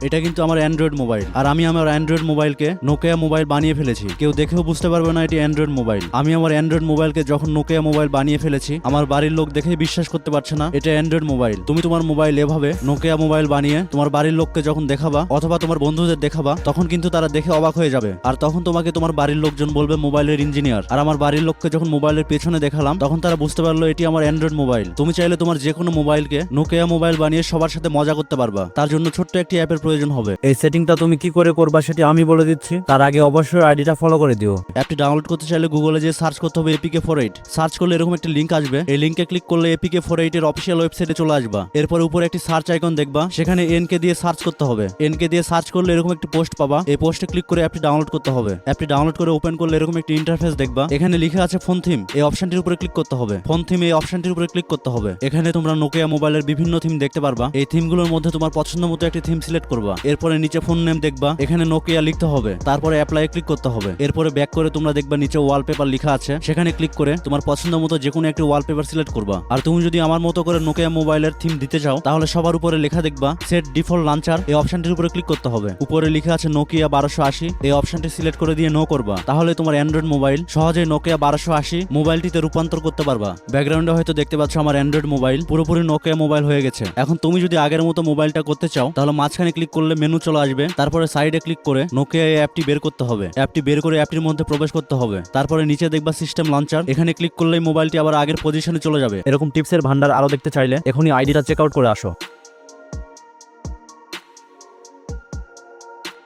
এটা কিন্তু আমার অ্যান্ড্রয়েড মোবাইল, আর আমি আমার অ্যান্ড্রয়েড মোবাইলকে নোকিয়া মোবাইল বানিয়ে ফেলেছি। কেউ দেখেও বুঝতে পারবে না এটি অ্যান্ড্রয়েড মোবাইল। আমি আমার অ্যান্ড্রয়েড মোবাইলকে যখন নোকিয়া মোবাইল বানিয়ে ফেলেছি, আমার বাড়ির লোক দেখেই বিশ্বাস করতে পারছে না এটা অ্যান্ড্রয়েড মোবাইল। তুমি তোমার মোবাইল এভাবে নোকিয়া মোবাইল বানিয়ে তোমার বাড়ির লোককে যখন দেখাবা অথবা তোমার বন্ধুদের দেখাবা, তখন কিন্তু তারা দেখে অবাক হয়ে যাবে। আর তখন তোমাকে তোমার বাড়ির লোকজন বলবে মোবাইলের ইঞ্জিনিয়ার। আর আমার বাড়ির লোককে যখন মোবাইলের পেছনে দেখালাম, তখন তারা বুঝতে পারলো এটি আমার অ্যান্ড্রয়েড মোবাইল। তুমি চাইলে তোমার যে কোনো মোবাইলকে নোকিয়া মোবাইল বানিয়ে সবার সাথে মজা করতে পারবা। তার জন্য ছোট্ট একটি অ্যাপের প্রয়োজন হবে। এই সেটিংটা তুমি কি করে করবা সেটি আমি বলে দিচ্ছি, তার আগে অবশ্যই আইডিটা ফলো করে দিও। অ্যাপটি ডাউনলোড করতে চাইলে গুগলে যে সার্চ করতে হবে APK48। সার্চ করলে এরকম একটা লিঙ্ক আসবে। এই লিঙ্কে ক্লিক করলে APK48 এর অফিসিয়াল ওয়েবসাইটে চলে আসবা। এরপর উপরে একটি সার্চ আইকন দেখবা, সেখানে NK দিয়ে সার্চ করতে হবে। NK দিয়ে সার্চ করলে এরকম একটি পোস্ট পাবা। এই পোস্টে ক্লিক করে অ্যাপটি ডাউনলোড করতে হবে। অ্যাপটি ডাউনলোড করে ওপেন করলে এরকম একটি ইন্টারফেস দেখবা। এখানে লেখা আছে ফোন থিম। এই অপশনটির উপরে ক্লিক করতে হবে। ফোন থিম এই অপশনটির উপরে ক্লিক করতে হবে। এখানে তোমরা নোকিয়া মোবাইলের বিভিন্ন থিম দেখতে পারবা। এই থিমগুলোর মধ্যে তোমার পছন্দ মতো একটি থিম সিলেক্ট করবা। এরপরে নিচে ফোন নেম দেখবা, এখানে নোকিয়া লিখতে হবে। তারপরে অ্যাপ্লাই ক্লিক করতে হবে। এরপরে ব্যাক করে তোমরা দেখবা নিচে ওয়ালপেপার লেখা আছে, সেখানে ক্লিক করে তোমার পছন্দ মতো যে কোনো একটি ওয়ালপেপার সিলেক্ট করবা। আর তুমি যদি আমার মতো করে নোকিয়া মোবাইলের থিম দিতে চাও, তাহলে সবার উপরে লেখা দেখবা সেট ডিফল্ট লাঞ্চার। এই অপশনটির উপরে ক্লিক করতে হবে। উপরে লেখা আছে নোকিয়া 1280। এই অপশনটি সিলেক্ট করে দিয়ে নো করবা। তাহলে তোমার অ্যান্ড্রয়েড মোবাইল সহজেই নোকিয়া 1280 মোবাইলটিতে রূপান্তর করতে পারবা। ব্যাকগ্রাউন্ডে হয়তো দেখতে পাচ্ছ আমার অ্যান্ড্রয়েড মোবাইল পুরোপুরি নোকিয়া মোবাইল হয়ে গেছে। এখন তুমি যদি আগের মতো মোবাইলটা করতে চাও, তাহলে মাঝখানে ক্লিক করলে মেনু চলে আসবে। তারপরে সাইডে ক্লিক করে নোকিয়া এই অ্যাপটি বের করতে হবে। অ্যাপটি বের করে অ্যাপটির মধ্যে প্রবেশ করতে হবে। তারপরে নিচে দেখবা সিস্টেম লঞ্চার। এখানে ক্লিক করলেই মোবাইলটি আবার আগের পজিশনে চলে যাবে। এরকম টিপসের ভান্ডার আরো দেখতে চাইলে এখনই আইডিটা চেক আউট করে আসো।